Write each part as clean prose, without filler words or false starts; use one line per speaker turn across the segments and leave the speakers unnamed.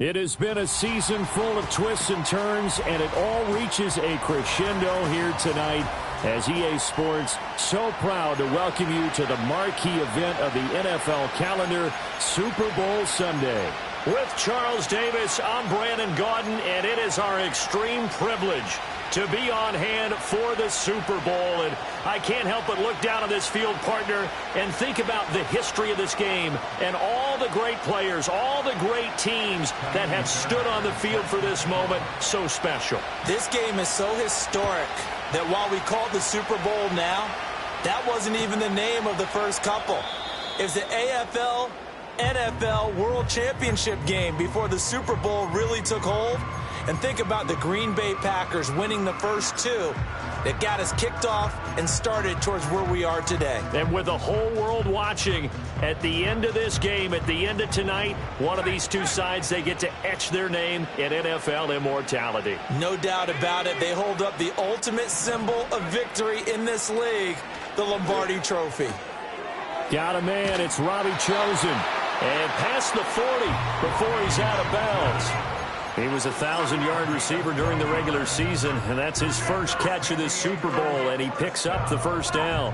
It has been a season full of twists and turns, and it all reaches a crescendo here tonight as EA Sports so proud to welcome you to the marquee event of the NFL calendar, Super Bowl Sunday. With Charles Davis, I'm Brandon Gaudin, and it is our extreme privilege to be on hand for the Super Bowl. And I can't help but look down on this field, partner, and think about the history of this game and all the great players, all the great teams that have stood on the field for this moment. So special.
This game is so historic that while we call it the Super Bowl now, that wasn't even the name of the first couple. It was the AFL NFL World Championship game before the Super Bowl really took hold. And think about the Green Bay Packers winning the first two that got us kicked off and started towards where we are today.
And with the whole world watching, at the end of this game, at the end of tonight, one of these two sides, they get to etch their name in NFL immortality.
No doubt about it. They hold up the ultimate symbol of victory in this league, the Lombardi Trophy.
Got a man. It's Robbie Chosen. And past the 40 before he's out of bounds. He was a 1,000-yard receiver during the regular season, and that's his first catch of this Super Bowl, and he picks up the first down.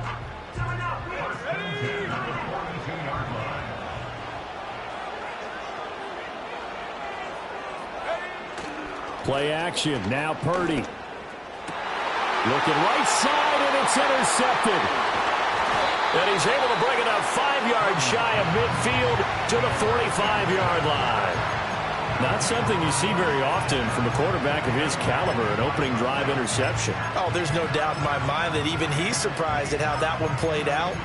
Play action. Now Purdy. Looking right side, and it's intercepted. And he's able to bring it up 5 yards shy of midfield to the 45-yard line. Not something you see very often from a quarterback of his caliber, an opening drive interception.
Oh, there's no doubt in my mind that even he's surprised at how that one played out.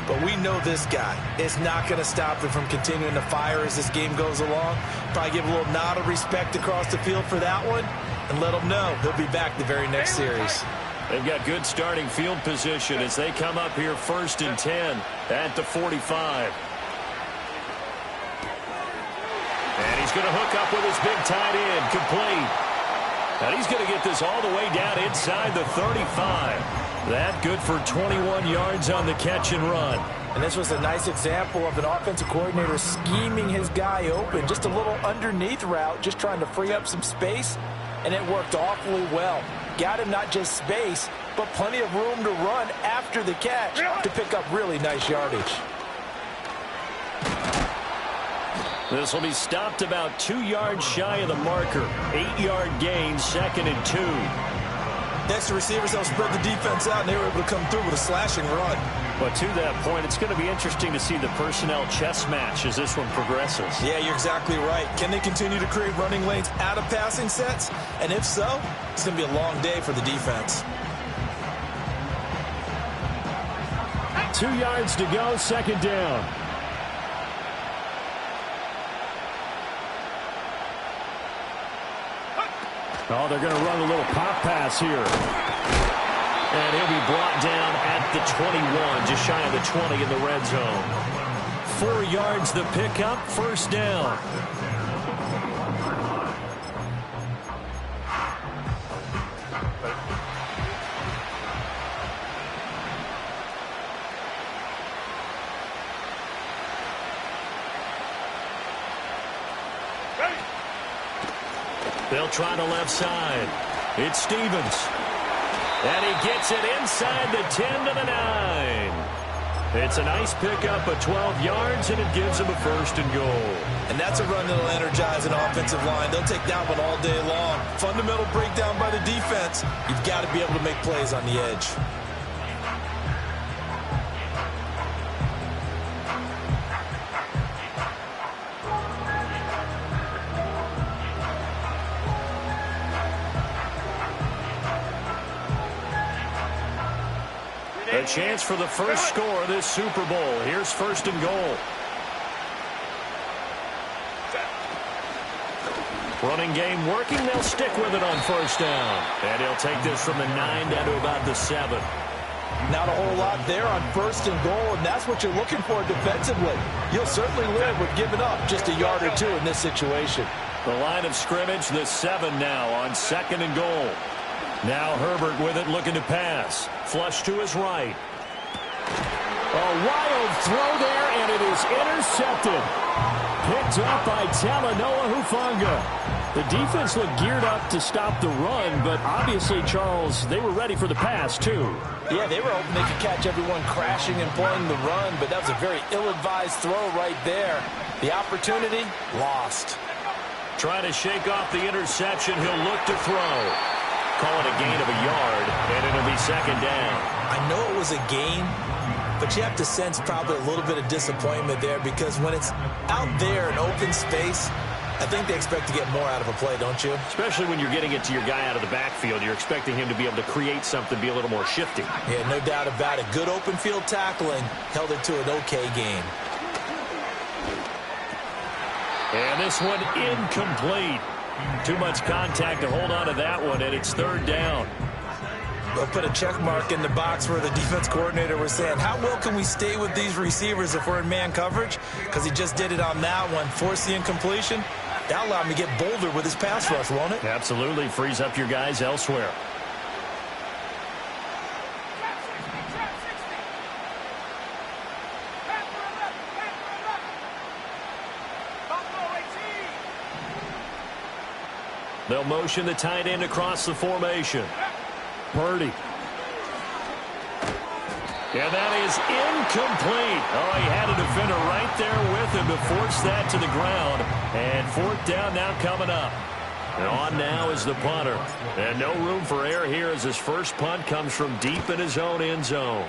But we know this guy is not going to stop him from continuing to fire as this game goes along. Probably give a little nod of respect across the field for that one and let him know he'll be back the very next series.
They've got good starting field position as they come up here 1st and 10 at the 45. And he's going to hook up with his big tight end, complete. And he's going to get this all the way down inside the 35. That good for 21 yards on the catch and run.
And this was a nice example of an offensive coordinator scheming his guy open. Just a little underneath route, just trying to free up some space. And it worked awfully well. Got him not just space, but plenty of room to run after the catch to pick up really nice yardage.
This will be stopped about 2 yards shy of the marker. 8-yard gain, 2nd and 2.
Next, the receivers helped spread the defense out, and they were able to come through with a slashing run.
But to that point, it's going to be interesting to see the personnel chess match as this one progresses.
Yeah, you're exactly right. Can they continue to create running lanes out of passing sets? And if so, it's going to be a long day for the defense.
2 yards to go, 2nd down. Oh, they're going to run a little pop pass here. And he'll be brought down at the 21, just shy of the 20 in the red zone. 4 yards the pickup, 1st down. They'll try the left side. It's Stevens. And he gets it inside the 10 to the 9. It's a nice pickup of 12 yards, and it gives him a 1st and goal.
And that's a run that'll energize an offensive line. They'll take that one all day long. Fundamental breakdown by the defense. You've got to be able to make plays on the edge.
A chance for the first score of this Super Bowl. Here's 1st and goal. Running game working. They'll stick with it on 1st down. And he'll take this from the 9 down to about the 7.
Not a whole lot there on 1st and goal, and that's what you're looking for defensively. You'll certainly live with giving up just a yard or two in this situation.
The line of scrimmage, the 7 now on 2nd and goal. Now Herbert with it, looking to pass. Flush to his right. A wild throw there, and it is intercepted. picked up by Talanoa Hufanga. The defense looked geared up to stop the run, but obviously, Charles, they were ready for the pass, too.
Yeah, they were hoping they could catch everyone crashing and playing the run, but that was a very ill-advised throw right there. The opportunity, lost.
Trying to shake off the interception, he'll look to throw. Call it a gain of a yard, and it'll be second down.
I know it was a gain, but you have to sense probably a little bit of disappointment there because when it's out there in open space, I think they expect to get more out of a play, don't you?
Especially when you're getting it to your guy out of the backfield. You're expecting him to be able to create something, be a little more shifty.
Yeah, no doubt about it. Good open field tackling held it to an okay game.
And this one incomplete. Too much contact to hold on to that one, and it's third down.
They'll put a check mark in the box where the defense coordinator was saying, how well can we stay with these receivers if we're in man coverage? Because he just did it on that one, force the incompletion. That'll allow him to get bolder with his pass rush, won't it?
Absolutely. Frees up your guys elsewhere. They'll motion the tight end across the formation. Purdy. Yeah, that is incomplete. Oh, he had a defender right there with him to force that to the ground. And fourth down now coming up. And on now is the punter. And no room for error here as his first punt comes from deep in his own end zone.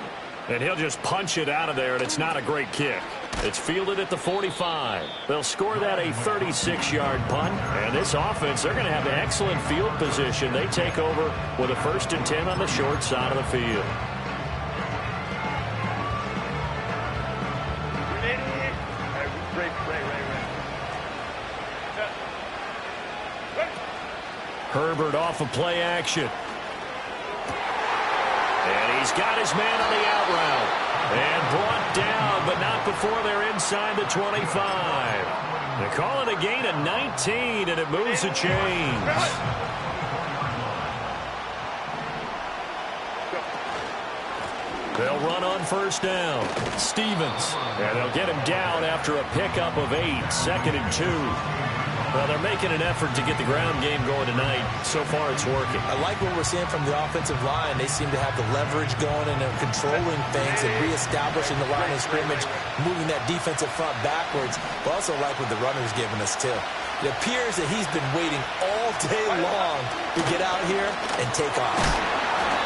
And he'll just punch it out of there, and it's not a great kick. It's fielded at the 45. They'll score that a 36-yard punt. And this offense, they're going to have excellent field position. They take over with a 1st and 10 on the short side of the field. Herbert off of play action. And he's got his man on the out route. And brought down, but not before they're inside the 25. They call it a gain of 19, and it moves the chains. They'll run on first down. Stevens. And they'll get him down after a pickup of 8, 2nd and 2. Well, they're making an effort to get the ground game going tonight. So far, it's working.
I like what we're seeing from the offensive line. They seem to have the leverage going, and they're controlling things and reestablishing the line of scrimmage, moving that defensive front backwards. But also like what the runner's giving us, too. It appears that he's been waiting all day long to get out here and take off.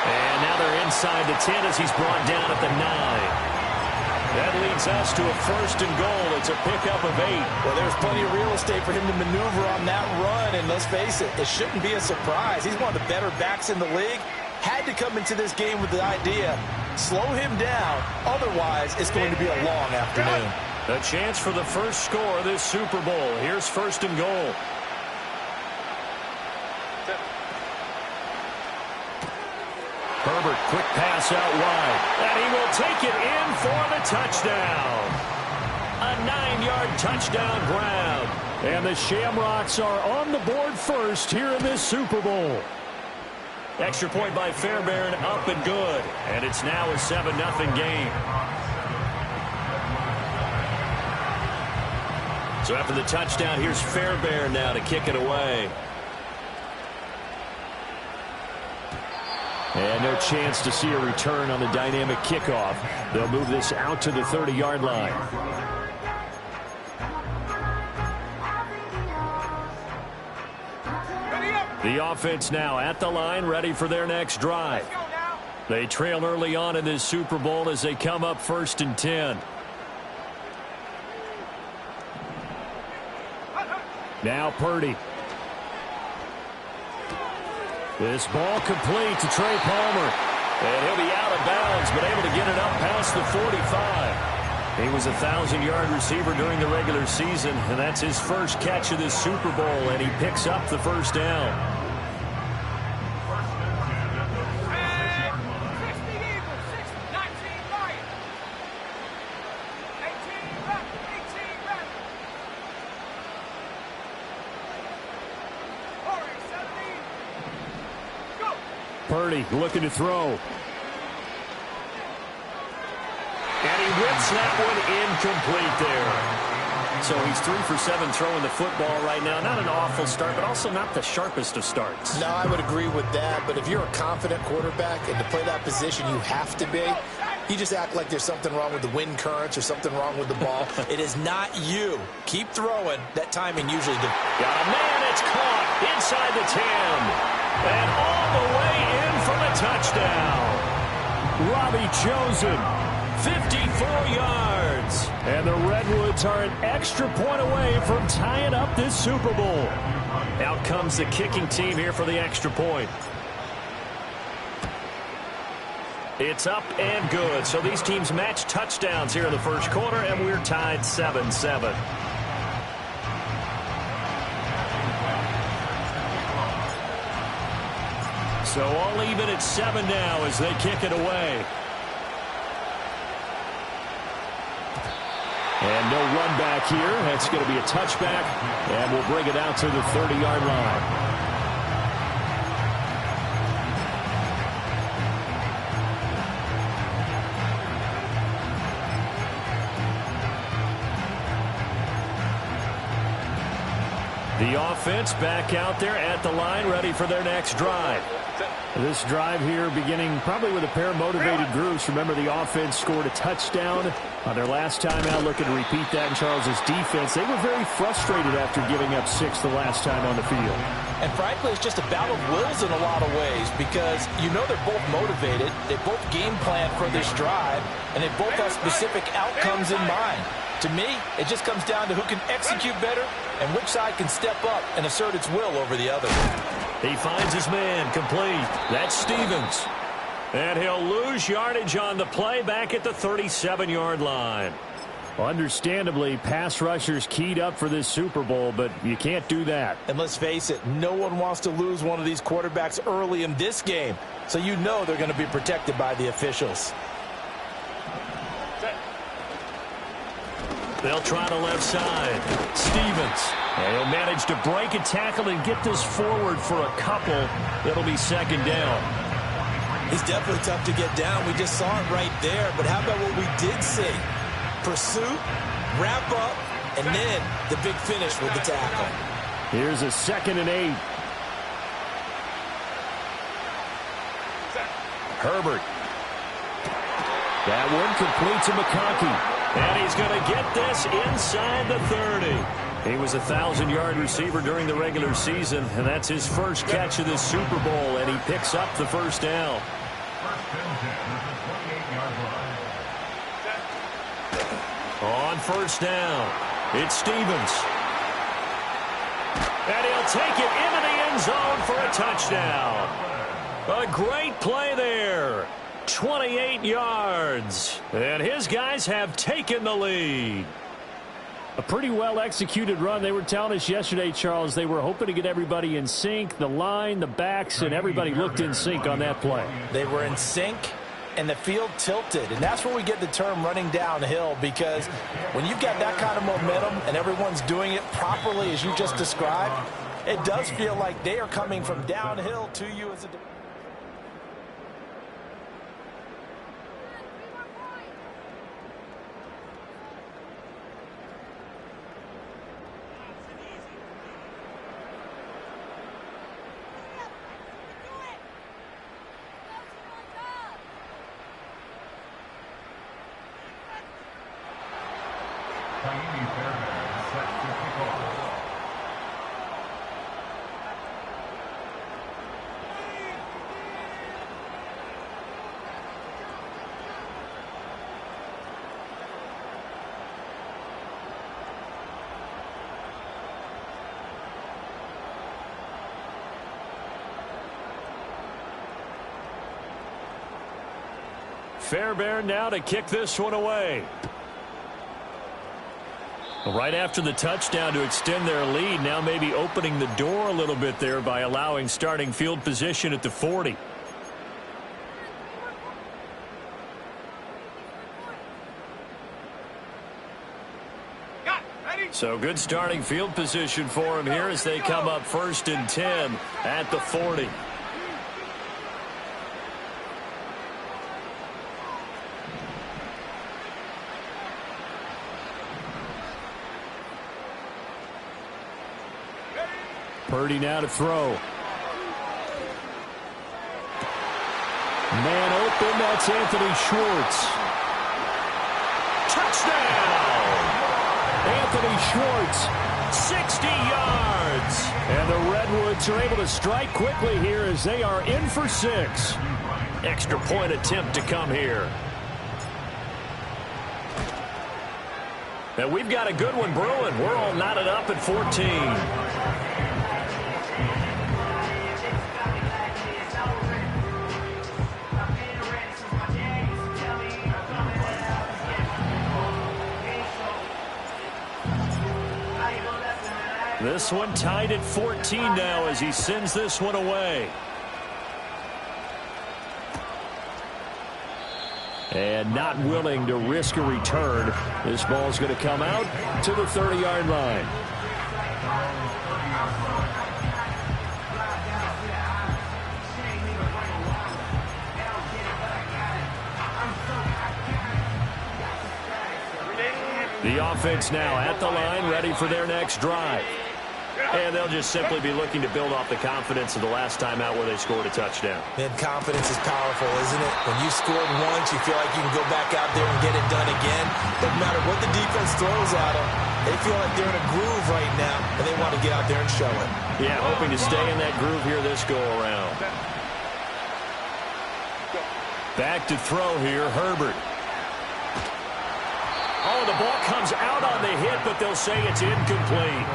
And now they're inside the 10 as he's brought down at the 9. That leads us to a 1st and goal. It's a pickup of 8.
Well, there's plenty of real estate for him to maneuver on that run, and let's face it, it shouldn't be a surprise. He's one of the better backs in the league. Had to come into this game with the idea, slow him down, otherwise it's going to be a long afternoon.
A chance for the first score of this Super Bowl. Here's 1st and goal. Herbert, quick pass out wide. And he will take it in for the touchdown. A 9-yard touchdown grab. And the Shamrocks are on the board first here in this Super Bowl. Extra point by Fairbairn, up and good. And it's now a 7-0 game. So after the touchdown, here's Fairbairn now to kick it away. And no chance to see a return on the dynamic kickoff. They'll move this out to the 30-yard line. The offense now at the line, ready for their next drive. They trail early on in this Super Bowl as they come up 1st and 10. Now Purdy. This ball complete to Trey Palmer. And he'll be out of bounds, but able to get it up past the 45. He was a 1,000-yard receiver during the regular season, and that's his first catch of this Super Bowl, and he picks up the 1st down. Purdy looking to throw. And he whips that one incomplete there. So he's 3 for 7 throwing the football right now. Not an awful start, but also not the sharpest of starts.
No, I would agree with that. But if you're a confident quarterback and to play that position, you have to be. You just act like there's something wrong with the wind currents or something wrong with the ball. It is not you. Keep throwing. That timing usually...
Got a man. It's caught inside the 10. And all the way in for the touchdown. Robbie Chosen, 54 yards. And the Redwoods are an extra point away from tying up this Super Bowl. Out comes the kicking team here for the extra point. It's up and good. So these teams match touchdowns here in the first quarter, and we're tied 7-7. So all even at 7 now as they kick it away. And no run back here. That's going to be a touchback, and we'll bring it out to the 30-yard line. The offense back out there at the line, ready for their next drive. This drive here beginning probably with a pair of motivated groups. Remember, the offense scored a touchdown on their last time out. Looking to repeat that in Charles's defense. They were very frustrated after giving up 6 the last time on the field.
And frankly, it's just a battle of wills in a lot of ways because you know they're both motivated. They both game plan for this drive, and they both have specific outcomes in mind. To me, it just comes down to who can execute better and which side can step up and assert its will over the other.
He finds his man complete. That's Stevens. And he'll lose yardage on the play back at the 37-yard line. Well, understandably, pass rushers keyed up for this Super Bowl, but you can't do that.
And let's face it, no one wants to lose one of these quarterbacks early in this game. So you know they're going to be protected by the officials.
They'll try the left side. Stevens. And he'll manage to break a tackle and get this forward for a couple. It'll be second down.
He's definitely tough to get down. We just saw it right there. But how about what we did see? Pursuit, wrap up, and then the big finish with the tackle.
Here's a 2nd and 8. Herbert. That one complete to McConkey. And he's going to get this inside the 30. He was a 1,000-yard receiver during the regular season, and that's his first catch of this Super Bowl, and he picks up the first down. On first down, it's Stevens. And he'll take it into the end zone for a touchdown. A great play there. 28 yards. And his guys have taken the lead. A pretty well-executed run. They were telling us yesterday, Charles, they were hoping to get everybody in sync. The line, the backs, and everybody looked in sync on that play.
They were in sync, and the field tilted. And that's where we get the term running downhill, because when you've got that kind of momentum and everyone's doing it properly as you just described, it does feel like they are coming from downhill to you as a...
Fairbairn now to kick this one away. Right after the touchdown to extend their lead, now maybe opening the door a little bit there by allowing starting field position at the 40. So good starting field position for him here as they come up 1st and 10 at the 40. Purdy now to throw. Man open, that's Anthony Schwartz. Touchdown! Anthony Schwartz, 60 yards. And the Redwoods are able to strike quickly here as they are in for 6. Extra point attempt to come here. And we've got a good one brewing. We're all knotted up at 14. This one tied at 14 now as he sends this one away. And not willing to risk a return. This ball's going to come out to the 30-yard line. The offense now at the line, ready for their next drive. And they'll just simply be looking to build off the confidence of the last time out where they scored a touchdown.
Man, confidence is powerful, isn't it? When you scored once, you feel like you can go back out there and get it done again. Doesn't matter what the defense throws at them. They feel like they're in a groove right now, and they want to get out there and show it.
Yeah, hoping to stay in that groove here this go-around. Back to throw here, Herbert. Oh, the ball comes out on the hit, but they'll say it's incomplete.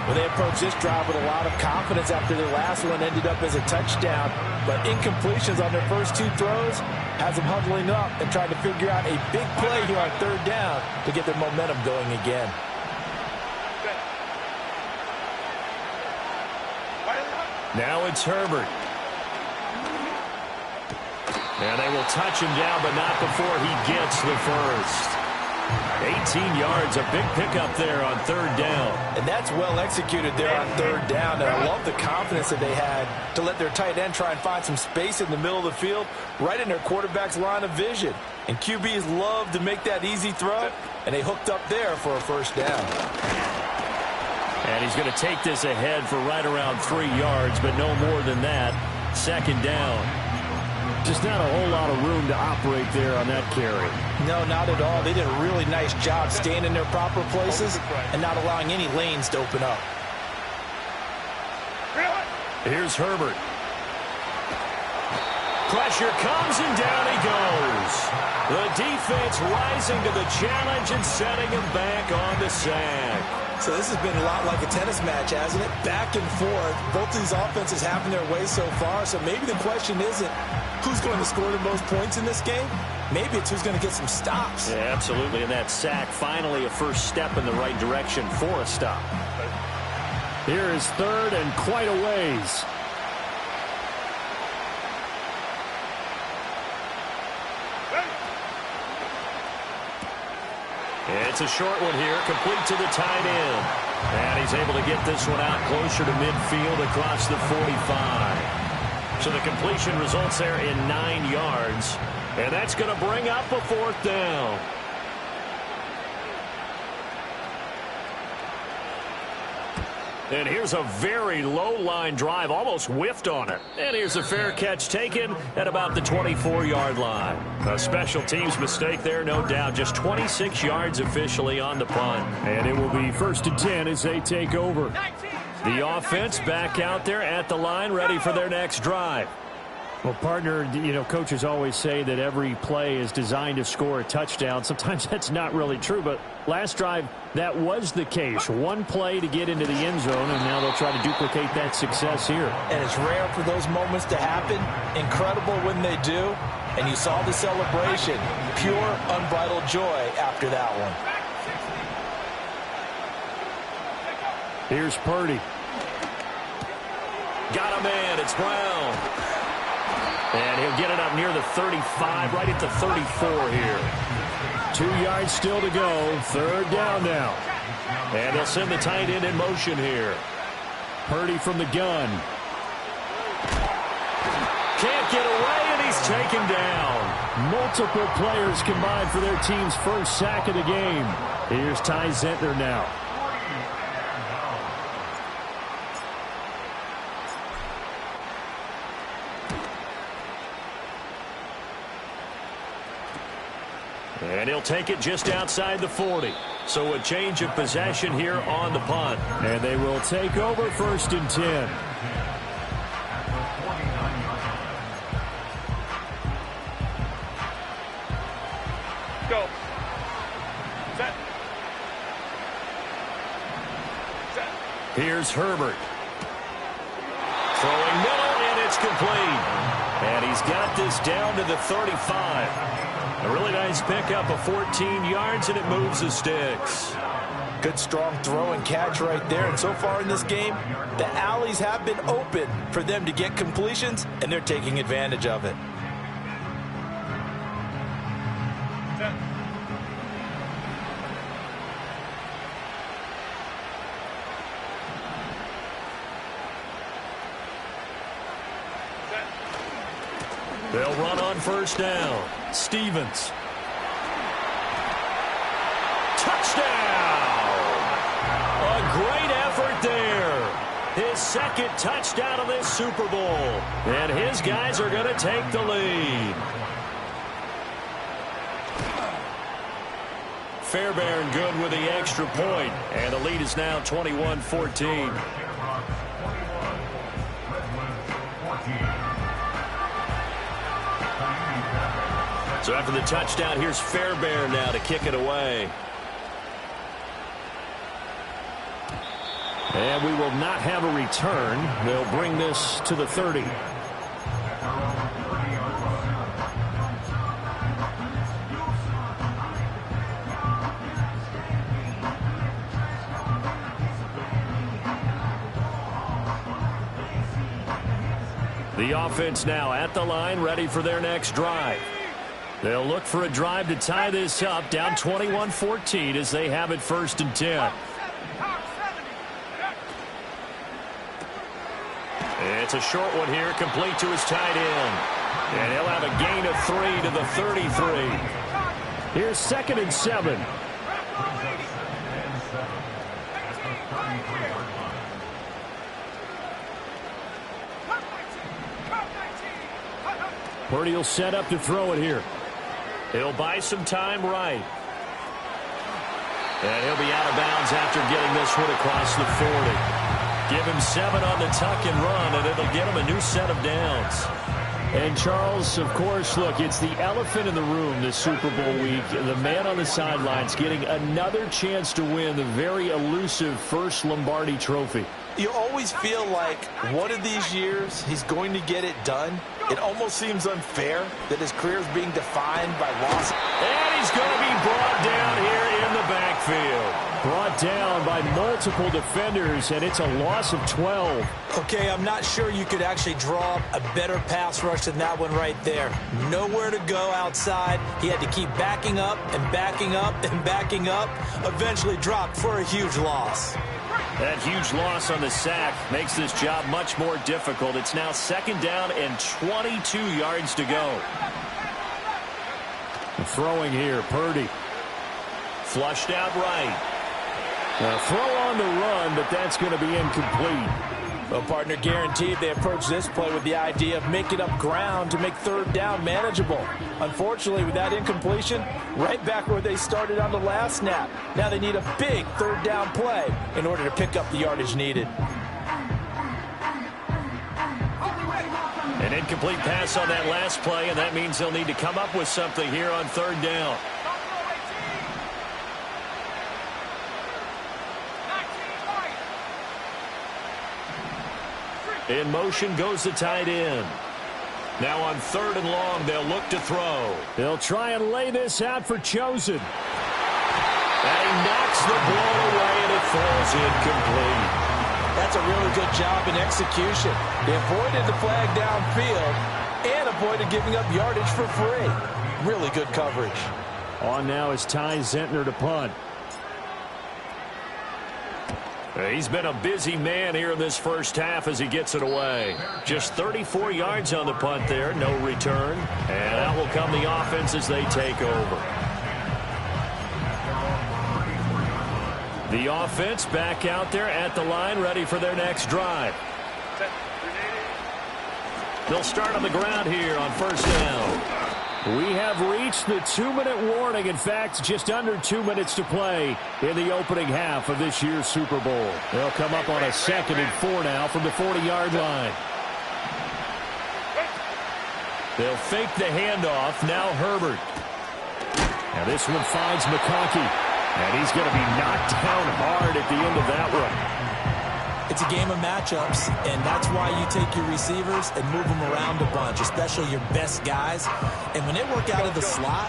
Well, they approached this drive with a lot of confidence after their last one ended up as a touchdown. But incompletions on their first 2 throws has them huddling up and trying to figure out a big play here on 3rd down to get their momentum going again.
Now it's Herbert. And they will touch him down, but not before he gets the first. 18 yards, a big pickup there on 3rd down.
And that's well executed there on 3rd down. And I love the confidence that they had to let their tight end try and find some space in the middle of the field, right in their quarterback's line of vision. And QBs love to make that easy throw, and they hooked up there for a first down.
And he's going to take this ahead for right around 3 yards, but no more than that. 2nd down. Just not a whole lot of room to operate there on that carry.
No, not at all. They did a really nice job staying in their proper places and not allowing any lanes to open up.
Here's Herbert. Pressure comes and down he goes. The defense rising to the challenge and setting him back on the sack.
So this has been a lot like a tennis match, hasn't it? Back and forth. Both of these offenses having their way so far. So maybe the question isn't who's going to score the most points in this game. Maybe it's who's going to get some stops.
Yeah, absolutely. And that sack, finally a first step in the right direction for a stop. Here is 3rd and quite a ways. It's a short one here, complete to the tight end. And he's able to get this one out closer to midfield across the 45. So the completion results there in 9 yards. And that's going to bring up a 4th down. And here's a very low line drive, almost whiffed on it. And here's a fair catch taken at about the 24-yard line. A special teams mistake there, no doubt. Just 26 yards officially on the punt. And it will be 1st and 10 as they take over. The offense back out there at the line, ready for their next drive. Well, partner, you know, coaches always say that every play is designed to score a touchdown. Sometimes that's not really true, but last drive, that was the case. One play to get into the end zone, and now they'll try to duplicate that success here.
And it's rare for those moments to happen. Incredible when they do. And you saw the celebration. Pure, unbridled joy after that one.
Here's Purdy. Got a man. It's Brown. And he'll get it up near the 35, right at the 34 here. 2 yards still to go. 3rd down now. And they'll send the tight end in motion here. Purdy from the gun. Can't get away, and he's taken down. Multiple players combined for their team's first sack of the game. Here's Ty Zentner now. And he'll take it just outside the 40. So a change of possession here on the punt. And they will take over 1st and 10.
Go. Set. Set.
Here's Herbert. Throwing middle, and it's complete. And he's got this down to the 35. A really nice pickup of 14 yards, and it moves the sticks.
Good strong throw and catch right there. And so far in this game, the alleys have been open for them to get completions, and they're taking advantage of it.
Set.
They'll run on 1st down. Stevens. Touchdown! A great effort there. His 2nd touchdown of this Super Bowl. And his guys are going to take the lead. Fairbairn good with the extra point. And the lead is now 21-14. So after the touchdown, here's Fairbairn now to kick it away. And we will not have a return. They'll bring this to the 30. The offense now at the line, ready for their next drive. They'll look for a drive to tie this up, down 21-14 as they have it 1st and 10. It's a short one here, complete to his tight end. And he'll have a gain of 3 to the 33. Here's 2nd and 7. Purdy will set up to throw it here. He'll buy some time right. And he'll be out of bounds after getting this one across the 40. Give him 7 on the tuck and run, and it'll get him a new set of downs. And Charles, of course, look, it's the elephant in the room this Super Bowl week. The man on the sidelines getting another chance to win the very elusive first Lombardi trophy.
You always feel like one of these years he's going to get it done. It almost seems unfair that his career is being defined by loss.
And he's going to be brought down here in the backfield. Brought down by multiple defenders, and it's a loss of 12.
Okay, I'm not sure you could actually draw up a better pass rush than that one right there. Nowhere to go outside. He had to keep backing up and backing up and backing up. Eventually dropped for a huge loss.
That huge loss on the sack makes this job much more difficult. It's now 2nd down and 22 yards to go. Throwing here, Purdy. Flushed out right. A throw on the run, but that's going to be incomplete.
Well, partner, guaranteed they approach this play with the idea of making up ground to make 3rd down manageable. Unfortunately, with that incompletion, right back where they started on the last snap. Now they need a big 3rd down play in order to pick up the yardage needed.
An incomplete pass on that last play, and that means they'll need to come up with something here on 3rd down. In motion goes the tight end. Now on 3rd and long, they'll look to throw. They'll try and lay this out for Chosen. And he knocks the ball away, and it falls incomplete.
That's a really good job in execution. They avoided the flag downfield and avoided giving up yardage for free. Really good coverage.
On now is Ty Zentner to punt. He's been a busy man here in this first half as he gets it away. Just 34 yards on the punt there, no return. And out will come the offense as they take over. The offense back out there at the line, ready for their next drive. They'll start on the ground here on 1st down. We have reached the 2-minute warning. In fact, just under 2 minutes to play in the opening half of this year's Super Bowl. They'll come up on a 2nd and 4 now from the 40-yard line. They'll fake the handoff. Now Herbert. Now this one finds McConkey. And he's going to be knocked down hard at the end of that one.
It's a game of matchups, and that's why you take your receivers and move them around a bunch, especially your best guys. And when they work out of the slot,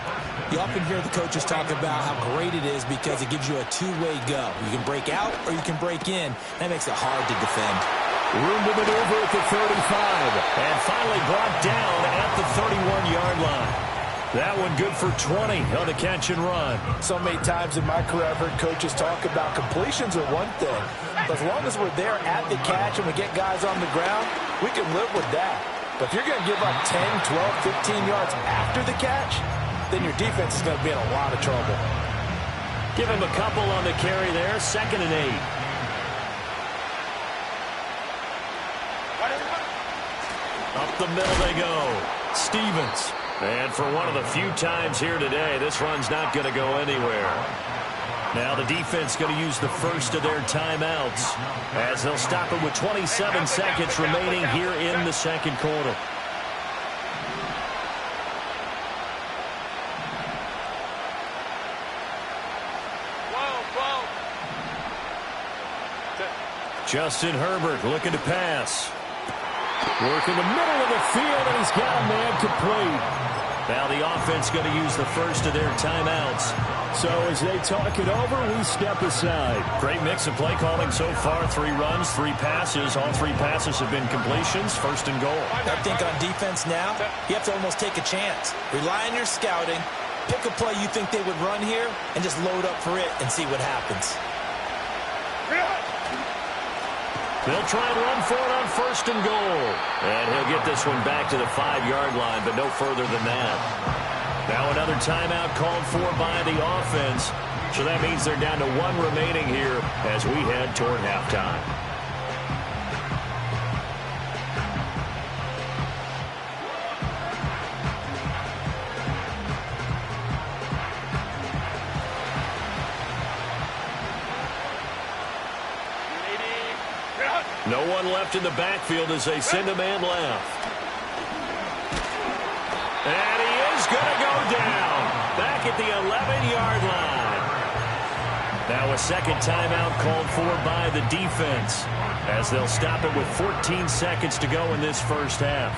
you often hear the coaches talk about how great it is because it gives you a two-way go. You can break out or you can break in. That makes it hard to defend.
Room to maneuver at the 35, and finally brought down at the 31-yard line. That one good for 20 on the catch and run.
So many times in my career I've heard coaches talk about completions are one thing. But as long as we're there at the catch and we get guys on the ground, we can live with that. But if you're going to give up 10, 12, 15 yards after the catch, then your defense is going to be in a lot of trouble.
Give him a couple on the carry there, 2nd and 8. Up the middle they go. Stevens. And for one of the few times here today, this run's not going to go anywhere. Now the defense going to use the first of their timeouts as they'll stop it with 27 seconds remaining here in the 2nd quarter. Justin Herbert looking to pass. Working the middle of the field, and he's got a man complete. Now the offense going to use the first of their timeouts. So as they talk it over, we step aside. Great mix of play calling so far. 3 runs, 3 passes. All 3 passes have been completions. 1st and goal.
I think on defense now, you have to almost take a chance. Rely on your scouting. Pick a play you think they would run here, and just load up for it and see what happens.
They'll try and run for it on 1st and goal. And he'll get this one back to the 5-yard line, but no further than that. Now another timeout called for by the offense. So that means they're down to 1 remaining here as we head toward halftime. No one left in the backfield as they send a man left. And he is going to go down back at the 11-yard line. Now a 2nd timeout called for by the defense as they'll stop it with 14 seconds to go in this first half.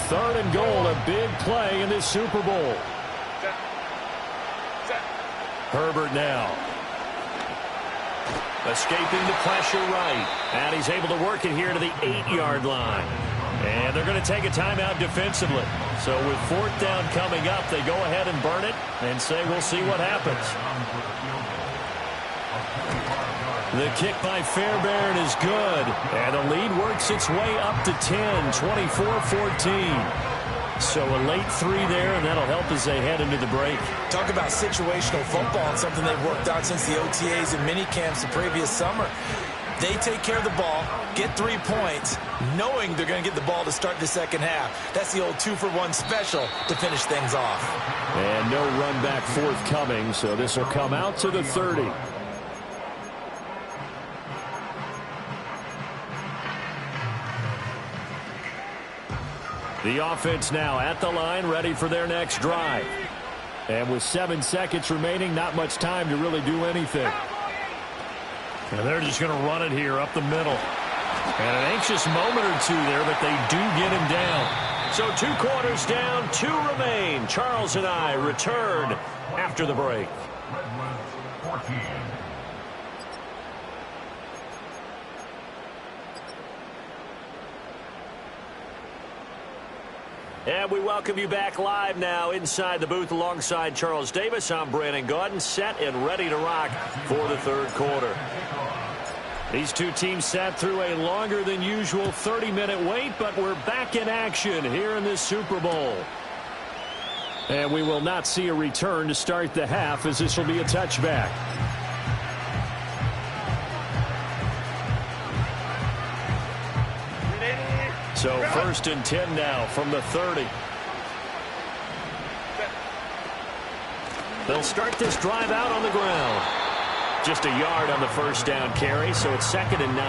Third and goal, a big play in this Super Bowl. Herbert now. Escaping the pressure right. And he's able to work it here to the 8-yard line. And they're going to take a timeout defensively. So with 4th down coming up, they go ahead and burn it and say we'll see what happens. The kick by Fairbairn is good. And the lead works its way up to 10, 24-14. So a late 3 there, and that'll help as they head into the break.
Talk about situational football and something they've worked out since the OTAs and mini camps the previous summer. They take care of the ball, get 3 points, knowing they're going to get the ball to start the 2nd half. That's the old 2-for-1 special to finish things off.
And no run back forthcoming, so this will come out to the 30. The offense now at the line, ready for their next drive. And with 7 seconds remaining, not much time to really do anything. And they're just going to run it here up the middle. And an anxious moment or 2 there, but they do get him down. So 2 quarters down, 2 remain. Charles and I return after the break. And we welcome you back live now inside the booth alongside Charles Davis. I'm Brandon Gaudin, set and ready to rock for the 3rd quarter. These two teams sat through a longer than usual 30-minute wait, but we're back in action here in this Super Bowl. And we will not see a return to start the half, as this will be a touchback. So 1st and 10 now from the 30. They'll start this drive out on the ground. Just a yard on the first down carry, so it's 2nd and 9.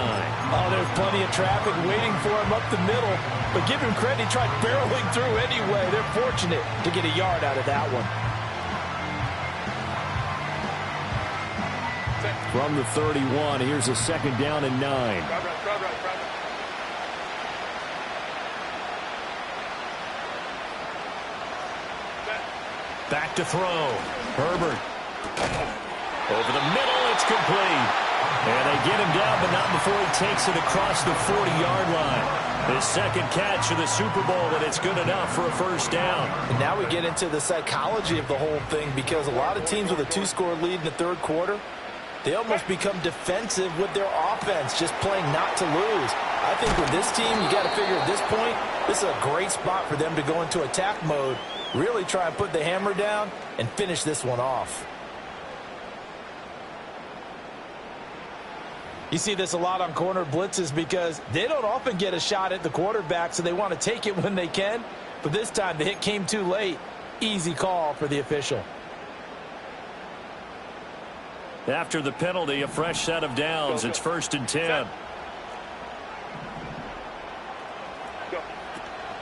Oh, there's plenty of traffic waiting for him up the middle. But give him credit, he tried barreling through anyway. They're fortunate to get a yard out of that one.
From the 31, here's a 2nd down and 9. Back to throw. Herbert. Over the middle, it's complete. And they get him down, but not before he takes it across the 40-yard line. His 2nd catch of the Super Bowl, and it's good enough for a first down.
And now we get into the psychology of the whole thing, because a lot of teams with a 2-score lead in the 3rd quarter, they almost become defensive with their offense, just playing not to lose. I think with this team, you got to figure at this point, this is a great spot for them to go into attack mode, really try and put the hammer down and finish this one off. You see this a lot on corner blitzes because they don't often get a shot at the quarterback, so they want to take it when they can. But this time, the hit came too late. Easy call for the official.
After the penalty, a fresh set of downs. It's 1st and 10.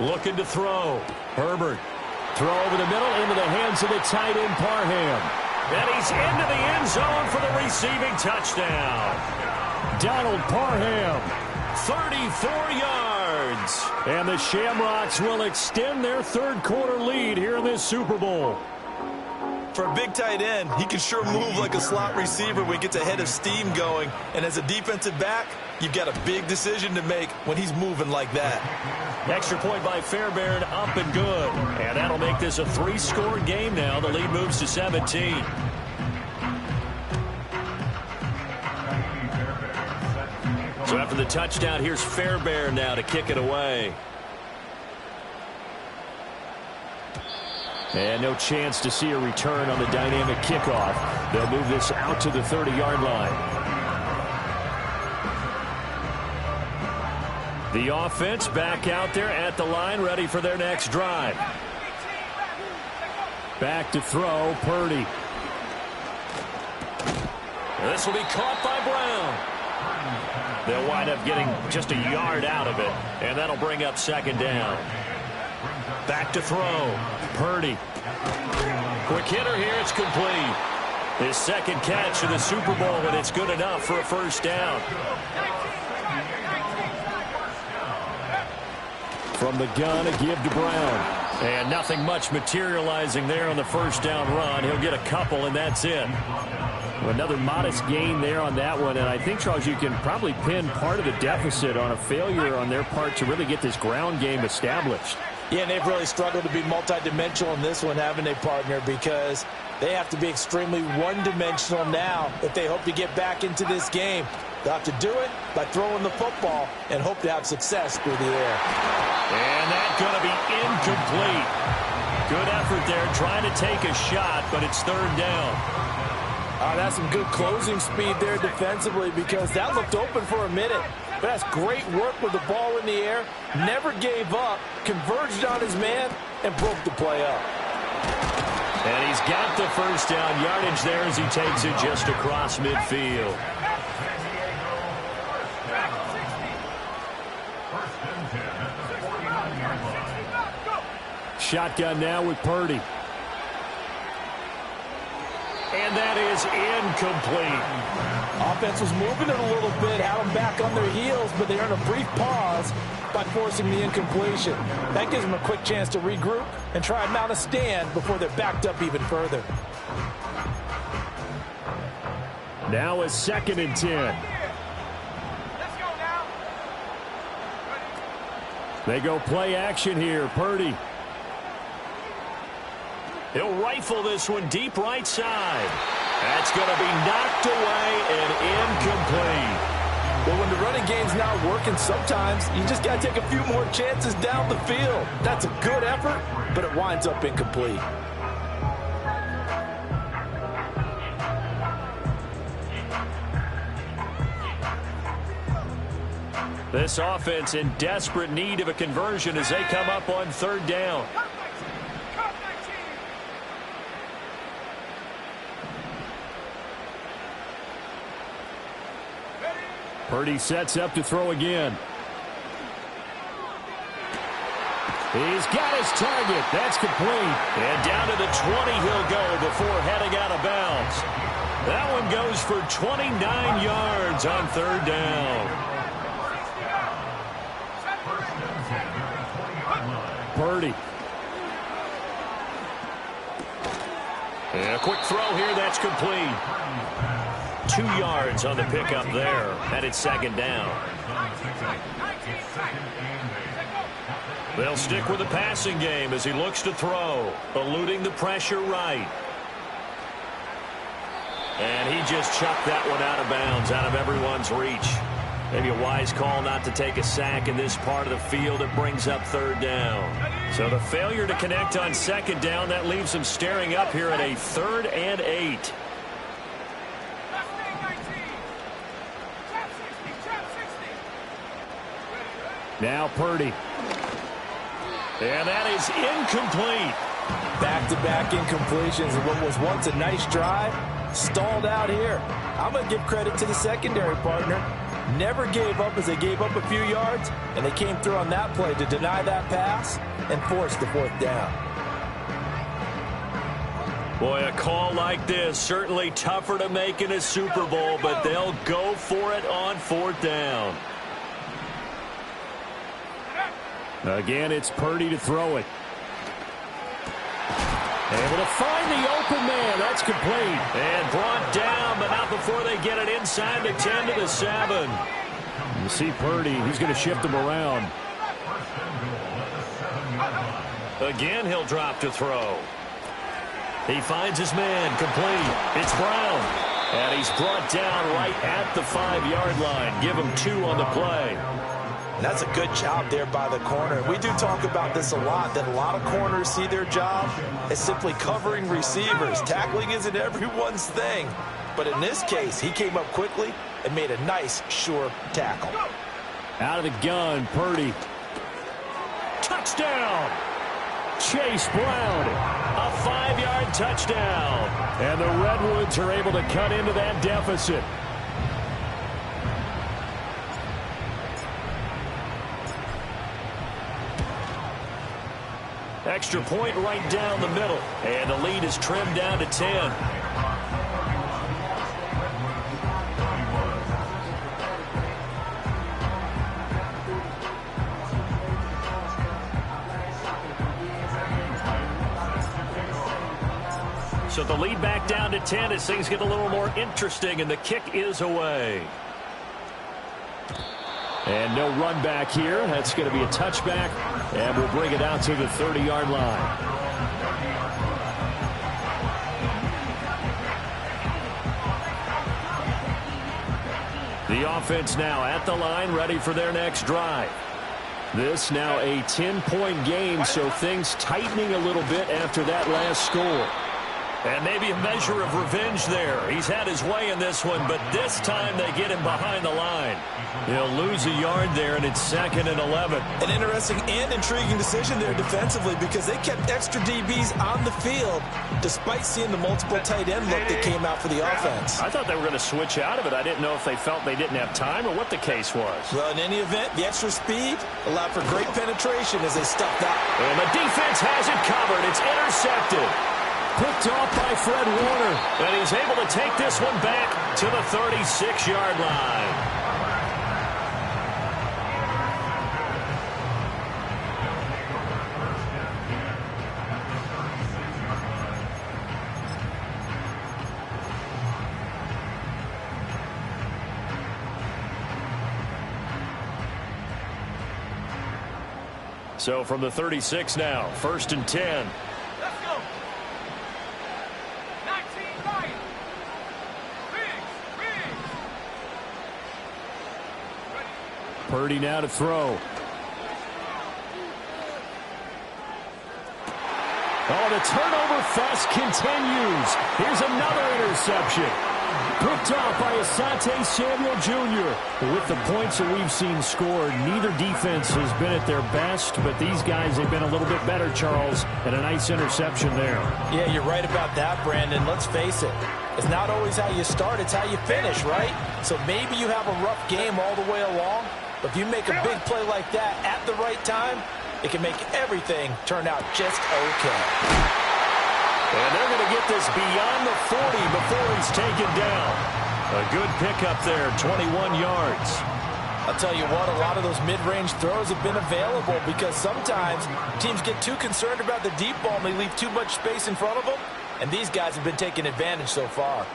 Looking to throw. Herbert. Throw over the middle into the hands of the tight end, Parham. And he's into the end zone for the receiving touchdown. Donald Parham, 34 yards. And the Shamrocks will extend their 3rd quarter lead here in this Super Bowl.
For a big tight end, he can sure move like a slot receiver when he gets a head of steam going. And as a defensive back, you've got a big decision to make when he's moving like that.
Extra point by Fairbairn, up and good. And that'll make this a 3-score game now. The lead moves to 17. So after the touchdown, here's Fairbairn now to kick it away. And no chance to see a return on the dynamic kickoff. They'll move this out to the 30-yard line. The offense back out there at the line, ready for their next drive. Back to throw, Purdy. This will be caught by Brown. They'll wind up getting just a yard out of it, and that'll bring up 2nd down. Back to throw. Purdy. Quick hitter here. It's complete. His 2nd catch of the Super Bowl, and it's good enough for a first down. From the gun, a give to Brown. And nothing much materializing there on the first down run. He'll get a couple, and that's it. Another modest gain there on that one, and I think, Charles, you can probably pin part of the deficit on a failure on their part to really get this ground game established.
Yeah, and they've really struggled to be multidimensional in this one, haven't they, partner? Because they have to be extremely one-dimensional now if they hope to get back into this game. They'll have to do it by throwing the football and hope to have success through the air.
And that's going to be incomplete. Good effort there, trying to take a shot, but it's 3rd down.
That's some good closing speed there defensively, because that looked open for a minute. But that's great work with the ball in the air. Never gave up, converged on his man, and broke the play up.
And he's got the first down yardage there as he takes it just across midfield. Shotgun now with Purdy. And that is incomplete.
Offense was moving it a little bit, had them back on their heels, but they earned a brief pause by forcing the incompletion. That gives them a quick chance to regroup and try and mount a stand before they're backed up even further.
Now a 2nd and 10.
Let's go now.
They go play action here. Purdy. He'll rifle this one deep right side. That's going to be knocked away and incomplete.
But when the running game's not working, sometimes you just got to take a few more chances down the field. That's a good effort, but it winds up incomplete.
This offense in desperate need of a conversion as they come up on third down. Purdy sets up to throw again. He's got his target. That's complete. And down to the 20 he'll go before heading out of bounds. That one goes for 29 yards on third down. Purdy. And a quick throw here. That's complete. 2 yards on the pickup there. Headed second down. They'll stick with the passing game as he looks to throw. Eluding the pressure right. And he just chucked that one out of bounds, out of everyone's reach. Maybe a wise call not to take a sack in this part of the field. It brings up third down. So the failure to connect on second down, that leaves him staring up here at a 3rd and 8. Now Purdy. And that is incomplete.
Back-to-back incompletions of what was once a nice drive. Stalled out here. I'm going to give credit to the secondary partner. Never gave up as they gave up a few yards, and they came through on that play to deny that pass and force the 4th down.
Boy, a call like this, certainly tougher to make in a Super Bowl, but they'll go for it on 4th down. Again, it's Purdy to throw it. Able to find the open man. That's complete. And brought down, but not before they get it inside the 10 to the 7. You see Purdy, he's going to shift him around. Again, he'll drop to throw. He finds his man, complete. It's Brown. And he's brought down right at the 5-yard line. Give him 2 on the play.
And that's a good job there by the corner. We do talk about this a lot, that a lot of corners see their job as simply covering receivers. Tackling isn't everyone's thing. But in this case, he came up quickly and made a nice, sure tackle.
Out of the gun, Purdy. Touchdown! Chase Brown. A 5-yard touchdown. And the Redwoods are able to cut into that deficit. Extra point right down the middle. And the lead is trimmed down to 10. So the lead back down to 10 as things get a little more interesting, and the kick is away. And no run back here. That's going to be a touchback, and we'll bring it out to the 30-yard line. The offense now at the line, ready for their next drive. This now a 10-point game, so things tightening a little bit after that last score. And maybe a measure of revenge there. He's had his way in this one, but this time they get him behind the line. He'll lose a yard there, and it's 2nd and 11.
An interesting and intriguing decision there defensively because they kept extra DBs on the field despite seeing the multiple tight end look that came out for the offense.
I thought they were going to switch out of it. I didn't know if they felt they didn't have time or what the case was.
Well, in any event, the extra speed allowed for great penetration as they stuffed out.
And the defense has it covered. It's intercepted. Picked off by Fred Warner. And he's able to take this one back to the 36-yard line. So from the 36 now, 1st and 10.
Let's go. 19 right. Biggs.
Purdy now to throw. Oh, the turnover fest continues. Here's another interception. Picked off by Asante Samuel Jr. With the points that we've seen scored, neither defense has been at their best, but these guys have been a little bit better, Charles, and a nice interception there. Yeah, you're right about that, Brandon. Let's face it. It's not always how you start, it's how you finish, right? So maybe you have a rough game all the way along, but if you make a big play like that at the right time, it can make everything turn out just okay. And they're going to get this beyond the 40 before he's taken down. A good pickup there, 21 yards. I'll tell you what, a lot of those mid-range throws have been available because sometimes teams get too concerned about the deep ball and they leave too much space in front of them. And these guys have been taking advantage so far.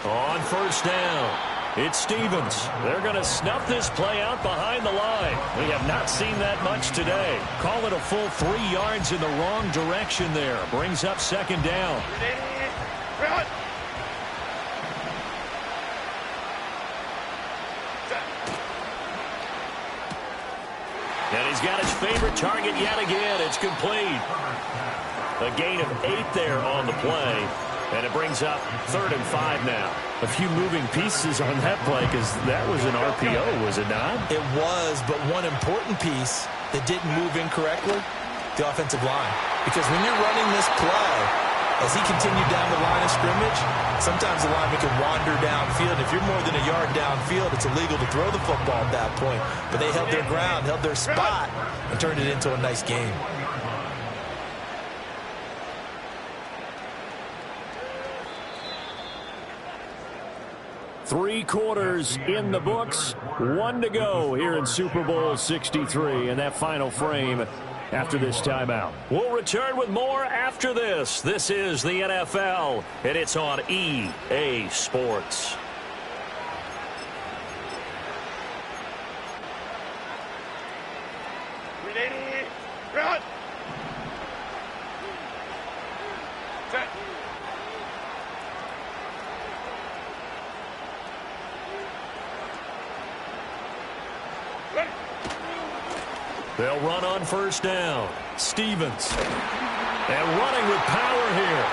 On first down, it's Stevens. They're going to snuff this play out behind the line. We have not seen that much today. Call it a full 3 yards in the wrong direction there. Brings up second down. And he's got his favorite target yet again. It's complete. A gain of 8 there on the play. And it brings up 3rd and 5 now. A few moving pieces on that play because that was an RPO, was it not? It was, but one important piece that didn't move incorrectly, the offensive line. Because when you're running this play, as he continued down the line of scrimmage, sometimes the lineman can wander downfield. If you're more than a yard downfield, it's illegal to throw the football at that point. But they held their ground, held their spot, and turned it into a nice game. Three quarters in the books, 1 to go here in Super Bowl 63 in that final frame after this timeout. We'll return with more after this. This is the NFL, and it's on EA Sports.
Ready, run! Set.
They'll run on first down. Stevens. And running with power here.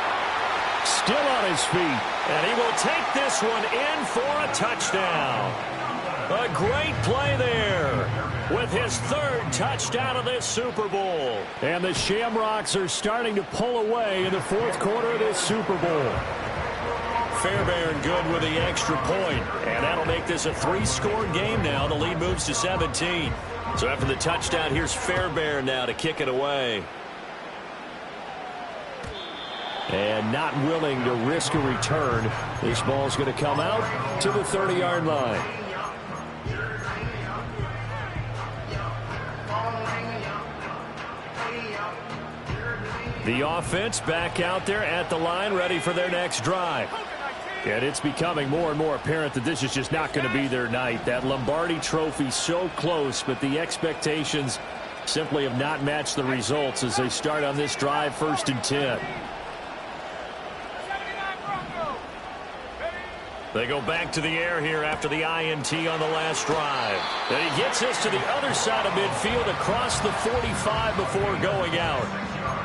Still on his feet. And he will take this one in for a touchdown. A great play there with his 3rd touchdown of this Super Bowl. And the Shamrocks are starting to pull away in the 4th quarter of this Super Bowl. Fairbairn good with the extra point. And that'll make this a 3-score game now. The lead moves to 17. So after the touchdown, here's Fairbairn now to kick it away. And not willing to risk a return. This ball's going to come out to the 30-yard line. The offense back out there at the line, ready for their next drive. And it's becoming more and more apparent that this is just not going to be their night. That Lombardi Trophy so close, but the expectations simply have not matched the results as they start on this drive, 1st and 10. They go back to the air here after the INT on the last drive. And he gets this to the other side of midfield across the 45 before going out.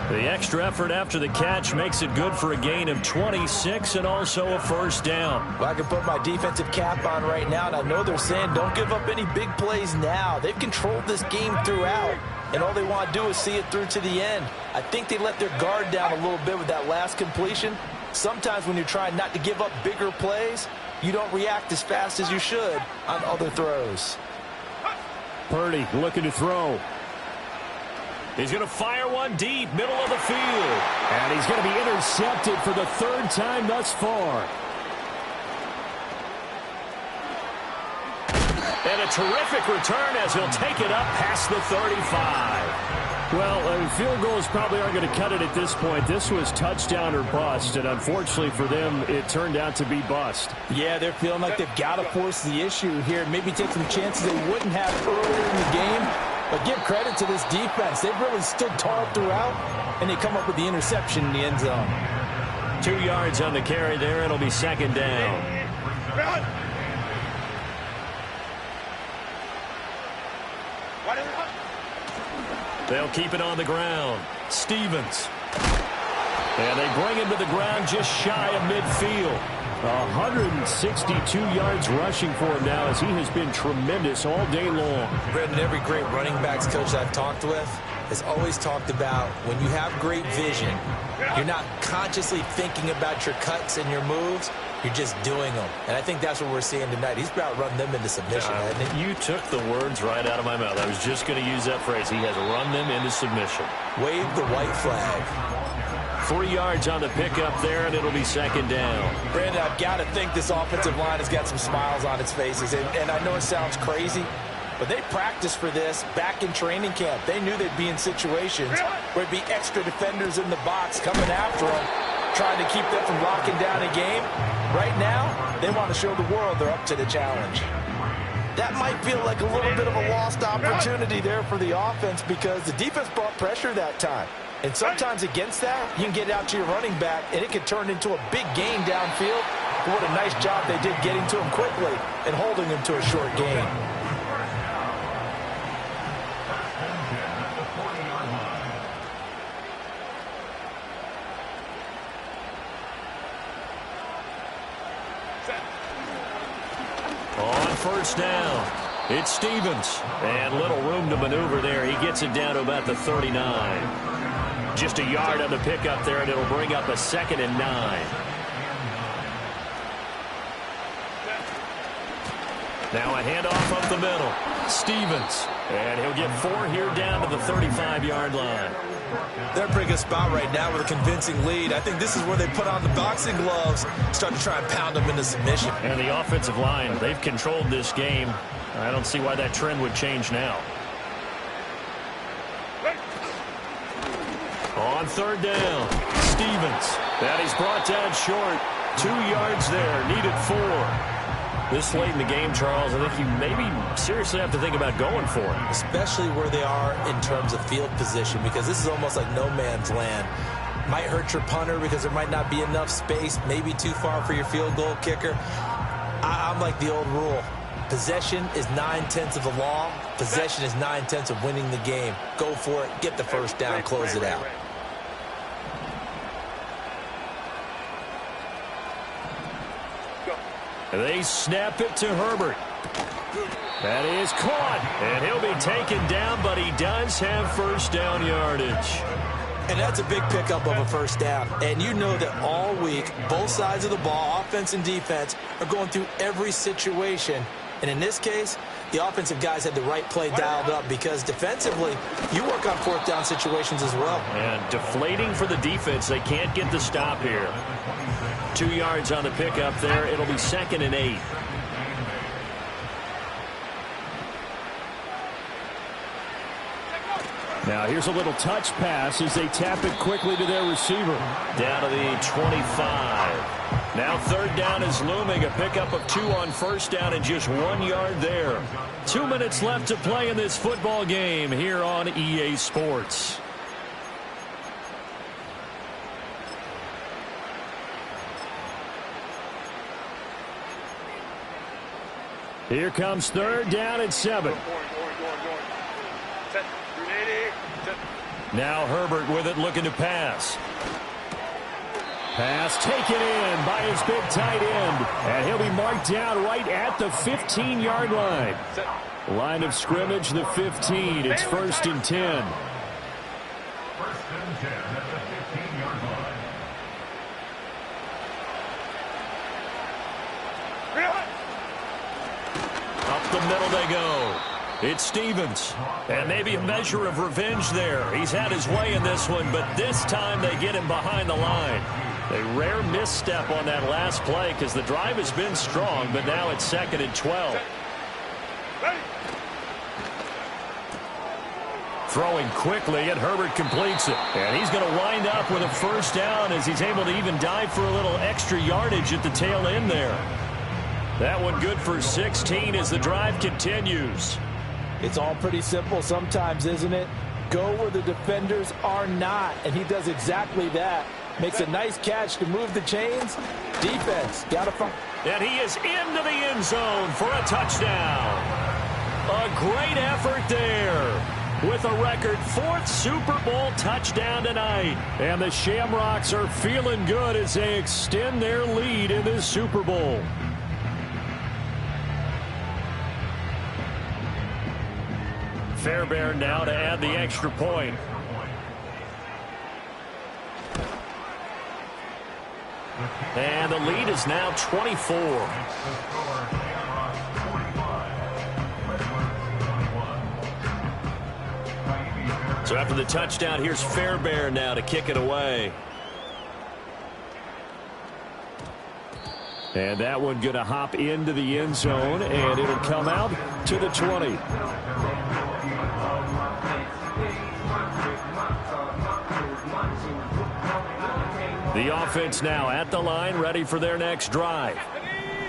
The extra effort after the catch makes it good for a gain of 26 and also a first down. Well, I can put my defensive cap on right now, and I know they're saying don't give up any big plays now. They've controlled this game throughout, and all they want to do is see it through to the end. I think they let their guard down a little bit with that last completion. Sometimes when you're trying not to give up bigger plays, you don't react as fast as you should on other throws. Purdy looking to throw. He's going to fire one deep, middle of the field. And he's going to be intercepted for the 3rd time thus far. And a terrific return as he'll take it up past the 35. Well, field goals probably aren't going to cut it at this point. This was touchdown or bust, and unfortunately for them, it turned out to be bust. Yeah, they're feeling like they've got to force the issue here, maybe take some chances they wouldn't have earlier in the game. But give credit to this defense. They've really stood tall throughout, and they come up with the interception in the end zone. 2 yards on the carry there. It'll be 2nd down. They'll keep it on the ground. Stevens. And they bring him to the ground just shy of midfield. 162 yards rushing for him now as he has been tremendous all day long.
Brendan, every great running backs coach I've talked with has always talked about when you have great vision, you're not consciously thinking about your cuts and your moves. You're just doing them. And I think that's what we're seeing tonight. He's about run them into submission, hasn't he?
You took the words right out of my mouth. I was just going to use that phrase. He has run them into submission.
Wave the white flag.
3 yards on the pickup there, and it'll be second down.
Brandon, I've got to think this offensive line has got some smiles on its faces. And I know it sounds crazy, but they practiced for this back in training camp. They knew they'd be in situations where it'd be extra defenders in the box coming after them, trying to keep them from locking down a game. Right now, they want to show the world they're up to the challenge. That might feel like a little bit of a lost opportunity there for the offense because the defense brought pressure that time. And sometimes against that, you can get out to your running back, and it can turn into a big gain downfield. But what a nice job they did getting to him quickly and holding him to a short gain.
On first down, it's Stevens. And little room to maneuver there. He gets it down to about the 39. Just a yard on the pickup there, and it'll bring up a 2nd and 9. Now a handoff up the middle. Stevens. And he'll get 4 here down to the 35-yard line.
They're in a pretty good spot right now with a convincing lead. I think this is where they put on the boxing gloves, start to try and pound them into submission.
And the offensive line, they've controlled this game. I don't see why that trend would change now. On third down, Stevens. That he's brought down short. 2 yards there, needed 4. This late in the game, Charles, I think you maybe seriously have to think about going for it.
Especially where they are in terms of field position, because this is almost like no man's land. Might hurt your punter because there might not be enough space, maybe too far for your field goal kicker. I'm like the old rule. Possession is 9/10 of the law. Possession is 9/10 of winning the game. Go for it, get the first down, close it out.
They snap it to Herbert. That is caught, and he'll be taken down, but he does have first down yardage.
And that's a big pickup of a first down. And you know that all week, both sides of the ball, offense and defense, are going through every situation. And in this case, the offensive guys had the right play dialed up because defensively, you work on 4th down situations as well.
And deflating for the defense. They can't get the stop here. 2 yards on the pickup there. It'll be 2nd and 8. Now here's a little touch pass as they tap it quickly to their receiver. Down to the 25. Now 3rd down is looming. A pickup of 2 on first down and just 1 yard there. 2 minutes left to play in this football game here on EA Sports. Here comes 3rd down and 7. Now Herbert with it, looking to pass. Pass taken in by his big tight end. And he'll be marked down right at the 15-yard line. Line of scrimmage, the 15. It's 1st and 10. Up the middle they go. It's Stevens. And maybe a measure of revenge there. He's had his way in this one, but this time they get him behind the line. A rare misstep on that last play because the drive has been strong, but now it's 2nd and 12. Throwing quickly, and Herbert completes it. And he's going to wind up with a first down as he's able to even dive for a little extra yardage at the tail end there. That one good for 16 as the drive continues.
It's all pretty simple sometimes, isn't it? Go where the defenders are not, and he does exactly that. Makes a nice catch to move the chains. Defense, got to find.
And he is into the end zone for a touchdown. A great effort there. with a record 4th Super Bowl touchdown tonight. And the Shamrocks are feeling good as they extend their lead in this Super Bowl. Fairbairn now to add the extra point. And the lead is now 24. So after the touchdown, here's Fairbairn now to kick it away. And that one going to hop into the end zone, and it'll come out to the 20. The offense now at the line, ready for their next drive.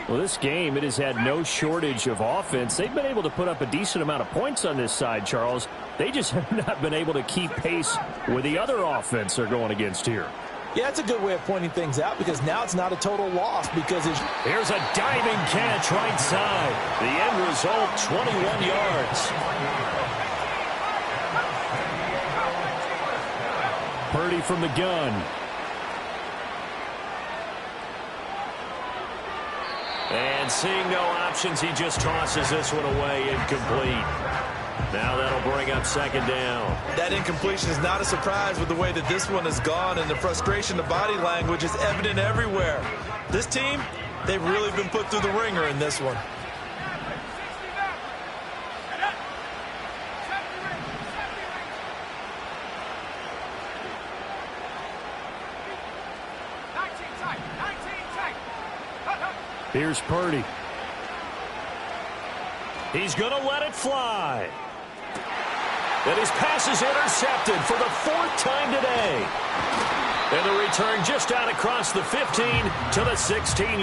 Well, this game, it has had no shortage of offense. They've been able to put up a decent amount of points on this side, Charles. They just have not been able to keep pace with the other offense they're going against here.
Yeah, it's a good way of pointing things out because now it's not a total loss because it's...
Here's a diving catch right side. The end result, 21 yards. Purdy from the gun. And seeing no options, he just tosses this one away, incomplete. Now that'll bring up second down.
That incompletion is not a surprise with the way that this one has gone, and the frustration, the body language is evident everywhere. This team, they've really been put through the ringer in this one.
Here's Purdy. He's going to let it fly. And his pass is intercepted for the 4th time today. And the return just out across the 15 to the 16-yard.